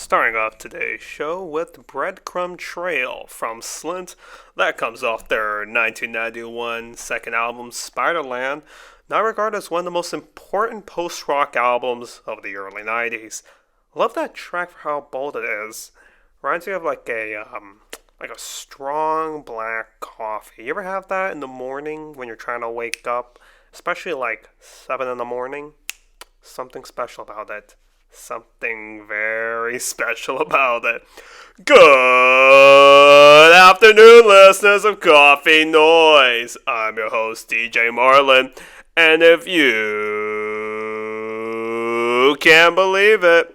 Starting off today's show with Breadcrumb Trail from Slint. That comes off their 1991 second album, Spiderland, now regarded as one of the most important post-rock albums of the early 90s. Love that track for how bold it is. Reminds me of like a strong black coffee. You ever have that in the morning when you're trying to wake up? Especially like 7 in the morning? Something special about it. Something very special about it. Good afternoon, listeners of Coffee Noise. I'm your host, DJ Marlin, and if you can believe it,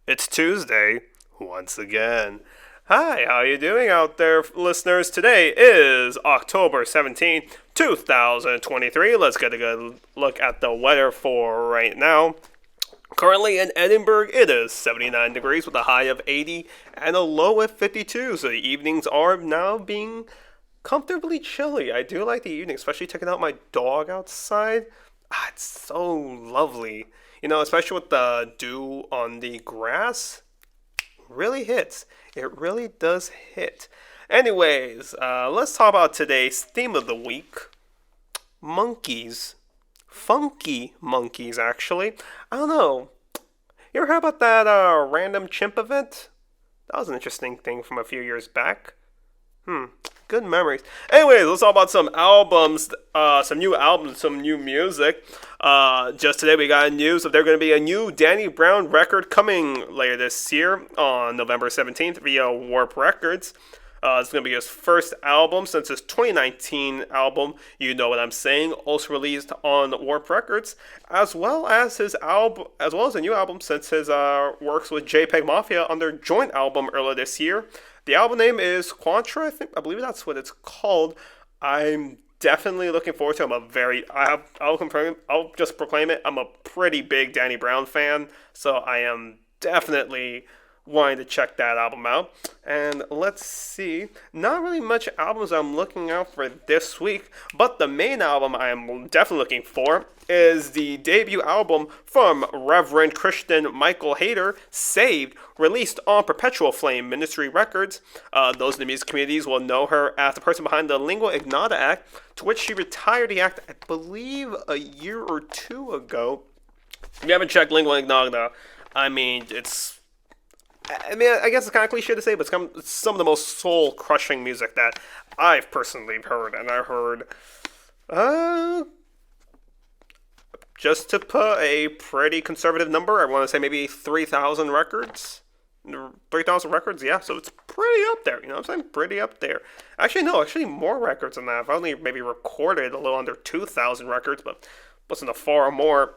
it's Tuesday once again. Hi, how you doing out there, listeners? Today is October 17th, 2023. Let's get a good look at the weather for right now. Currently in Edinburgh, it is 79 degrees with a high of 80 and a low of 52. So the evenings are now being comfortably chilly. I do like the evening, especially taking out my dog outside. It's so lovely. You know, especially with the dew on the grass. Really hits. It really does hit. Anyways, let's talk about today's theme of the week. Monkeys. Funky monkeys, actually. I don't know. You ever heard about that random chimp event? That was an interesting thing from a few years back. Good memories. Anyways, let's talk about some albums, some new albums, some new music. Just today we got news that there's going to be a new Danny Brown record coming later this year on November 17th via Warp Records. It's going to be his first album since his 2019 album, You Know What I'm Saying, also released on Warp Records, as well as his album, as well as a new album since his works with JPEG Mafia on their joint album earlier this year. The album name is Quantra, I believe that's what it's called. I'm definitely looking forward to it. I'll just proclaim it. I'm a pretty big Danny Brown fan, so I am definitely wanting to check that album out. And let's see, not really much albums I'm looking out for this week, but the main album I am definitely looking for is the debut album from Reverend Christian Michael Hayter, Saved, released on Perpetual Flame Ministry Records. Those in the music communities will know her as the person behind the Lingua Ignota Act, to which she retired the act, I believe, a year or two ago. If you haven't checked Lingua Ignota, I guess it's kind of cliche to say, but it's some of the most soul-crushing music that I've personally heard. And I heard, just to put a pretty conservative number, I want to say maybe 3,000 records. 3,000 records, yeah, so it's pretty up there, you know what I'm saying? Pretty up there. Actually, more records than that. I've only maybe recorded a little under 2,000 records, but listen to far more.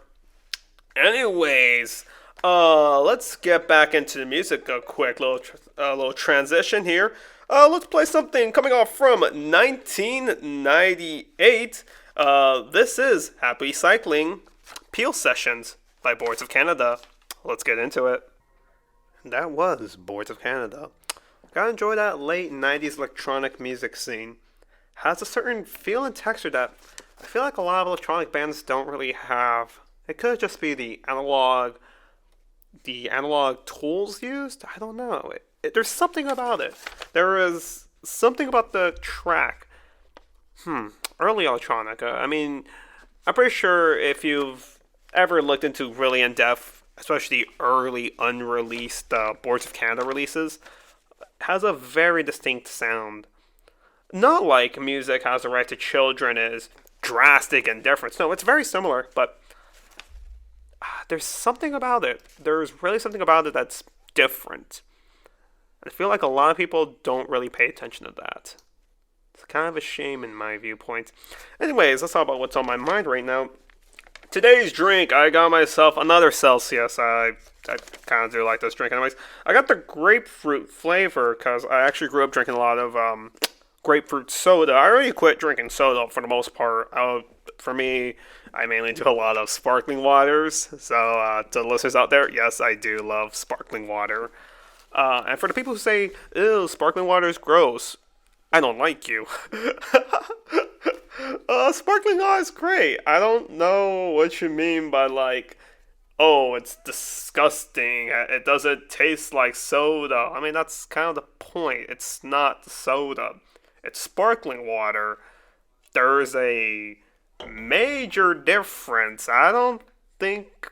Anyways, let's get back into the music. A quick little transition here. Let's play something coming off from 1998. This is Happy Cycling Peel Sessions by Boards of Canada. Let's get into it. That was Boards of Canada. Gotta enjoy that late 90s electronic music scene. Has a certain feel and texture that I feel like a lot of electronic bands don't really have. It could just be the analog tools used. I don't know. There's something about it. There is something about the track. Early electronica. I'm pretty sure if you've ever looked into really in depth, especially the early unreleased Boards of Canada releases, has a very distinct sound. Not like Music Has a Right to Children is drastic and different. No, it's very similar, but there's something about it. There's really something about it that's different. I feel like a lot of people don't really pay attention to that. It's kind of a shame in my viewpoint. Anyways, let's talk about what's on my mind right now. Today's drink, I got myself another Celsius. I kind of do like this drink anyways. I got the grapefruit flavor because I actually grew up drinking a lot of grapefruit soda. I already quit drinking soda for the most part. For me, I mainly do a lot of sparkling waters. So to the listeners out there, yes, I do love sparkling water. And for the people who say, ew, sparkling water is gross, I don't like you. Sparkling water is great. I don't know what you mean by, like, oh, it's disgusting. It doesn't taste like soda. I mean, that's kind of the point. It's not soda, it's sparkling water. There's a major difference. I don't think.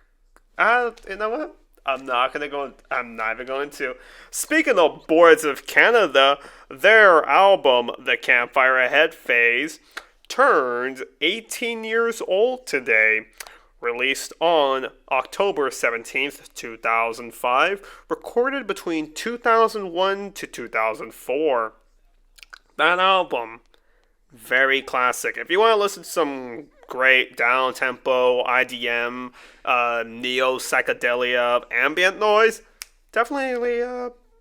You know what? I'm not gonna go. I'm not even going to. Speaking of Boards of Canada, their album, The Campfire Ahead Phase, turned 18 years old today. Released on October 17th, 2005, recorded between 2001 to 2004. That album, very classic. If you want to listen to some great down-tempo IDM, neo psychedelia, ambient noise, definitely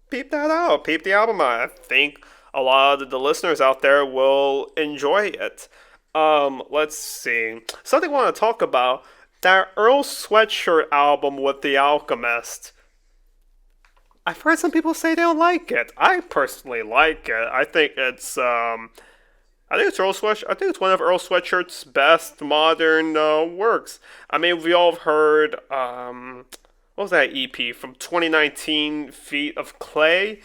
peep that out. Peep the album out. I think a lot of the listeners out there will enjoy it. Let's see. Something I want to talk about. That Earl Sweatshirt album with The Alchemist. I've heard some people say they don't like it. I personally like it. I think it's I think it's Earl Sweatshirt. I think it's one of Earl Sweatshirt's best modern works. I mean, we all have heard what was that EP from 2019, Feet of Clay?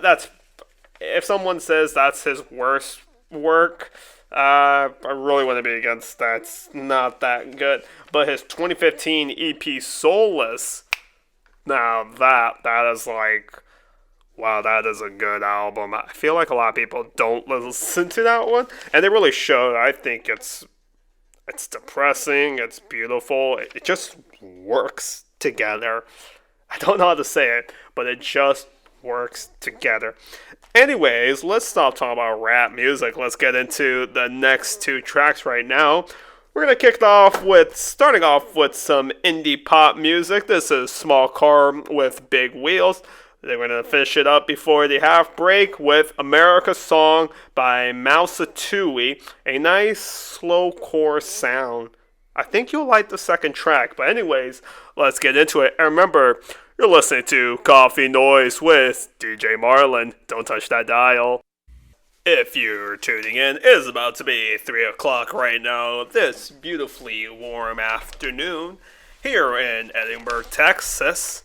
That's if someone says that's his worst work. I really want to be against that. It's not that good. But his 2015 EP Soulless, now that is like, wow, that is a good album. I feel like a lot of people don't listen to that one, and they really should. I think it's depressing. It's beautiful. It just works together. I don't know how to say it, but it just works together. Anyways, let's stop talking about rap music. Let's get into the next two tracks right now. We're gonna starting off with some indie pop music. This is Small Car with Big Wheels. Then we're gonna finish it up before the half break with America's Song by Mousatui. A nice slow core sound. I think you'll like the second track. But anyways, let's get into it. And remember, you're listening to Coffee Noise with DJ Marlin. Don't touch that dial. If you're tuning in, it is about to be 3 o'clock right now, this beautifully warm afternoon here in Edinburgh, Texas.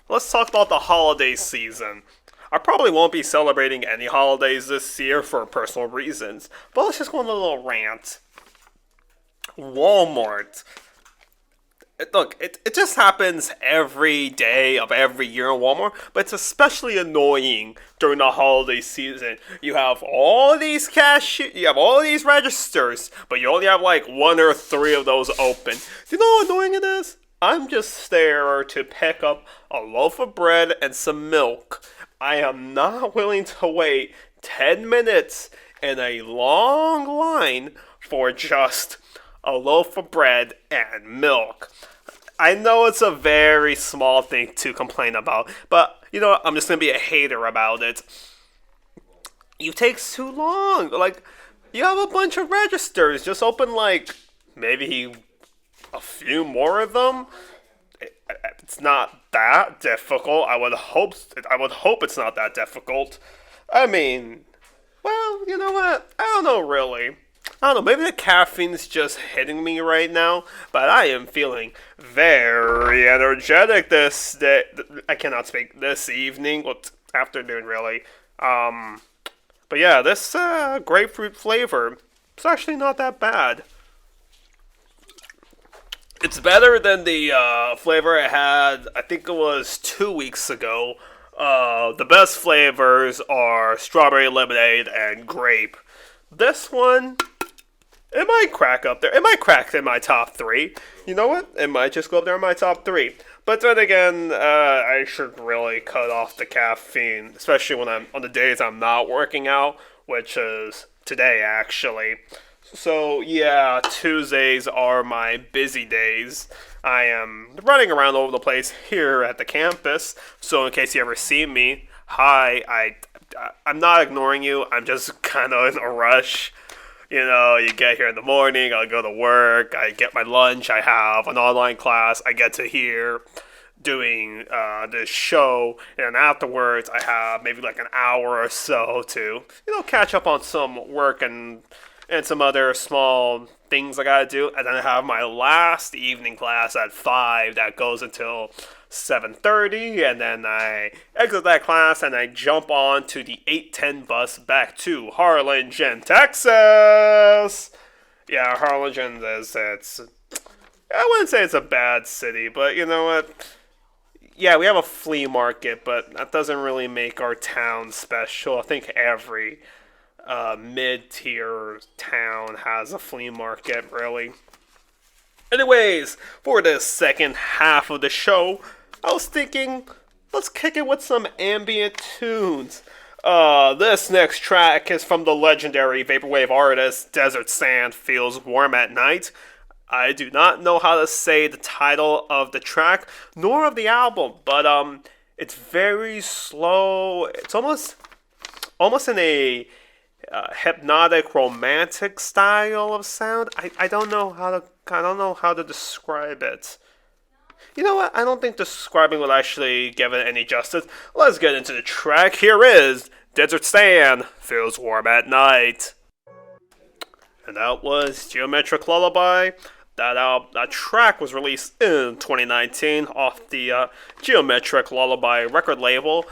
Let's talk about the holiday season. I probably won't be celebrating any holidays this year for personal reasons, but let's just go on a little rant. Walmart. Look, it just happens every day of every year in Walmart, but it's especially annoying during the holiday season. You have all these you have all these registers, but you only have like 1 or 3 of those open. Do you know how annoying it is? I'm just there to pick up a loaf of bread and some milk. I am not willing to wait 10 minutes in a long line for just a loaf of bread and milk. I know it's a very small thing to complain about, but you know what? I'm just gonna be a hater about it. You take too long. Like, you have a bunch of registers. Just open like maybe a few more of them. It's not that difficult. I would hope it's not that difficult. I mean, well, you know what? I don't know really. I don't know, maybe the caffeine's just hitting me right now, but I am feeling very energetic this day. I cannot speak this evening, well, afternoon really. But yeah, this grapefruit flavor, it's actually not that bad. It's better than the flavor I had, I think it was 2 weeks ago. The best flavors are strawberry lemonade and grape. This one, it might crack up there. It might crack in my top 3. You know what? It might just go up there in my top 3. But then again, I should really cut off the caffeine, especially when I'm on the days I'm not working out, which is today actually. So yeah, Tuesdays are my busy days. I am running around all over the place here at the campus. So in case you ever see me, hi, I'm not ignoring you. I'm just kind of in a rush. You know, you get here in the morning, I go to work, I get my lunch, I have an online class, I get to here doing this show, and afterwards I have maybe like an hour or so to, catch up on some work and some other small things I gotta do, and then I have my last evening class at 5 that goes until 7:30, and then I exit that class and I jump on to the 8:10 bus back to Harlingen, Texas. Yeah, Harlingen is it's I wouldn't say it's a bad city, but you know what? Yeah, we have a flea market, but that doesn't really make our town special. I think every mid-tier town has a flea market, really. Anyways, for the second half of the show, I was thinking, let's kick it with some ambient tunes. This next track is from the legendary vaporwave artist Desert Sand Feels Warm at Night. I do not know how to say the title of the track, nor of the album, but it's very slow. It's almost in a hypnotic romantic style of sound. I don't know how to describe it. You know what? I don't think describing would actually give it any justice. Let's get into the track. Here is Desert Sand Feels Warm at Night. And that was Geometric Lullaby. That track was released in 2019 off the Geometric Lullaby record label.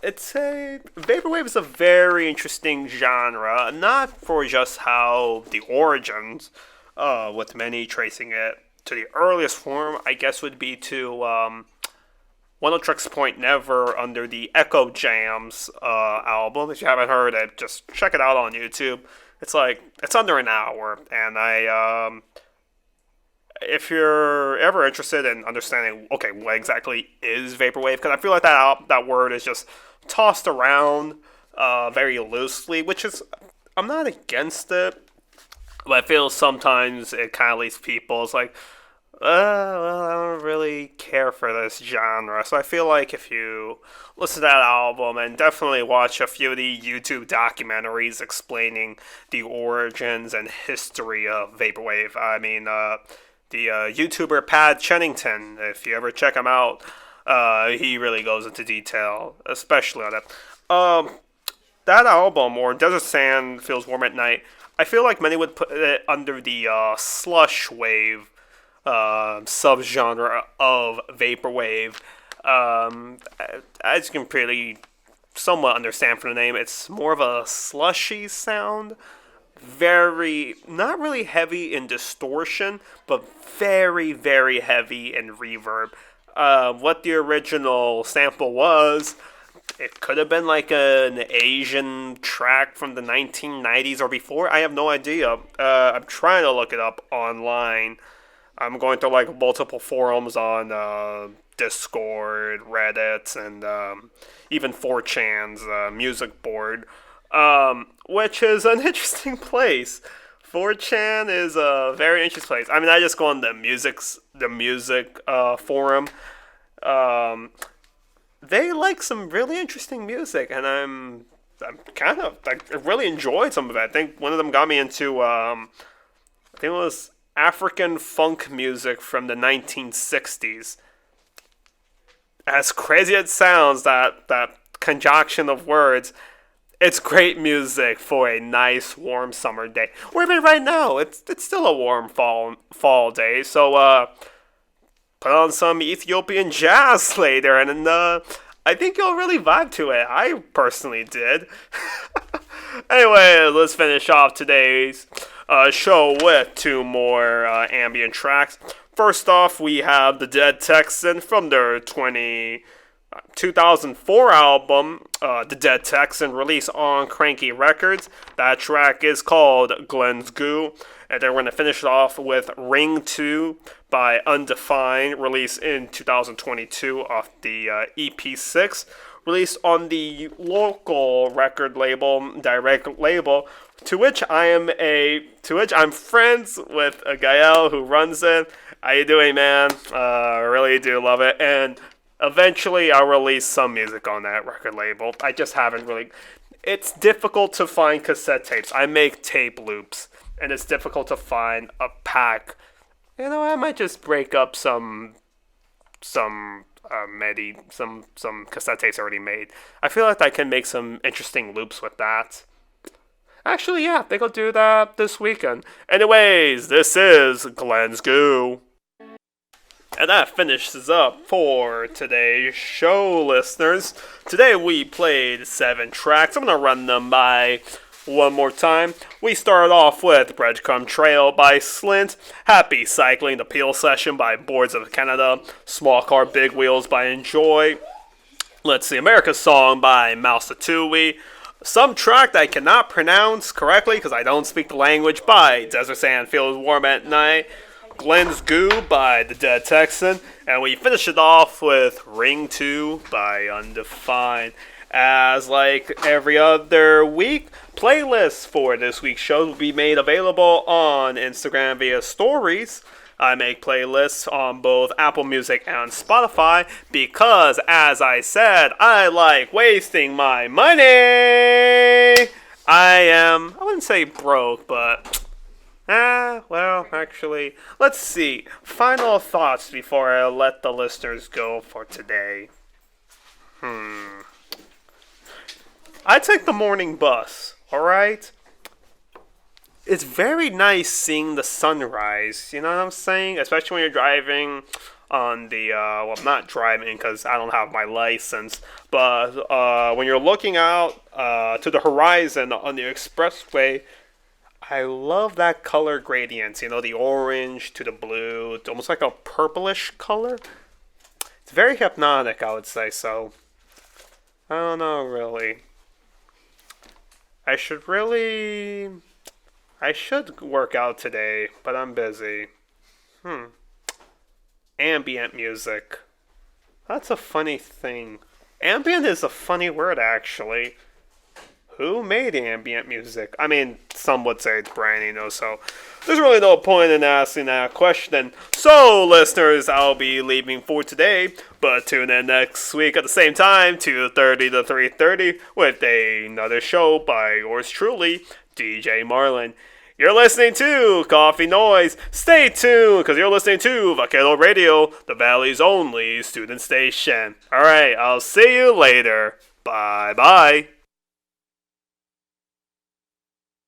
Vaporwave is a very interesting genre, not for just how the origins, with many tracing it to the earliest form, I guess would be to Oneohtrix Point Never under the Echo Jams album. If you haven't heard it, just check it out on YouTube. It's under an hour, and if you're ever interested in understanding, okay, what exactly is vaporwave, because I feel like that word is just tossed around very loosely, which is, I'm not against it, but I feel sometimes it kind of leaves people, it's like, well, I don't really care for this genre. So I feel like if you listen to that album and definitely watch a few of the YouTube documentaries explaining the origins and history of vaporwave, I mean, the YouTuber Pat Chennington, if you ever check him out, he really goes into detail, especially on that. That album, or Desert Sand Feels Warm at Night, I feel like many would put it under the slush wave subgenre of vaporwave. As you can pretty somewhat understand from the name, it's more of a slushy sound. Very, not really heavy in distortion, but very, very heavy in reverb. What the original sample was, it could have been like an Asian track from the 1990s or before. I have no idea. I'm trying to look it up online. I'm going to like multiple forums on Discord, Reddit, and even 4chan's music board. Which is an interesting place. 4chan is a very interesting place. I mean, I just go on the music forum. They like some really interesting music, and I really enjoyed some of it. I think one of them got me into I think it was African funk music from the 1960s. As crazy as it sounds, that conjunction of words, it's great music for a nice warm summer day. Or even right now, it's still a warm fall day. So put on some Ethiopian jazz later, and I think you'll really vibe to it. I personally did. Anyway, let's finish off today's show with two more ambient tracks. First off, we have The Dead Texan from their 2004 album, The Dead Texan, released on Cranky Records. That track is called Glenn's Goo. And then we're going to finish it off with Ring 2 by Undefined, released in 2022 off the EP6, released on the local record label, Direct Label, to which I'm friends with a Gael who runs it. How you doing, man? I really do love it. And eventually I'll release some music on that record label. I just haven't really... It's difficult to find cassette tapes. I make tape loops, and it's difficult to find a pack. You know, I might just break up some cassette tapes already made. I feel like I can make some interesting loops with that. Actually, yeah, I think I'll do that this weekend. Anyways, this is Glenn's Goo. And that finishes up for today's show, listeners. Today we played 7 tracks. I'm going to run them by one more time. We started off with Breadcrumb Trail by Slint, Happy Cycling, The Peel Session by Boards of Canada, Small Car Big Wheels by Enjoy. Let's see, America's Song by Mouse Tui. Some track that I cannot pronounce correctly because I don't speak the language by Desert Sand Feels Warm at Night. Glenn's Goo by The Dead Texan, and we finish it off with Ring 2 by Undefined. As like every other week, playlists for this week's show will be made available on Instagram via stories. I make playlists on both Apple Music and Spotify because, as I said, I like wasting my money. I wouldn't say broke, but well, actually, let's see. Final thoughts before I let the listeners go for today. I take the morning bus, alright? It's very nice seeing the sunrise, you know what I'm saying? Especially when you're driving on the, well, not driving because I don't have my license, but when you're looking out to the horizon on the expressway, I love that color gradient, you know, the orange to the blue, it's almost like a purplish color. It's very hypnotic, I would say, so I don't know, really. I should work out today, but I'm busy. Ambient music. That's a funny thing. Ambient is a funny word, actually. Who made ambient music? I mean, some would say it's Brian Eno, so there's really no point in asking that question. So, listeners, I'll be leaving for today, but tune in next week at the same time, 2:30 to 3:30, with another show by yours truly, DJ Marlin. You're listening to Coffee Noise. Stay tuned, because you're listening to Vaquero Radio, the Valley's only student station. Alright, I'll see you later. Bye-bye.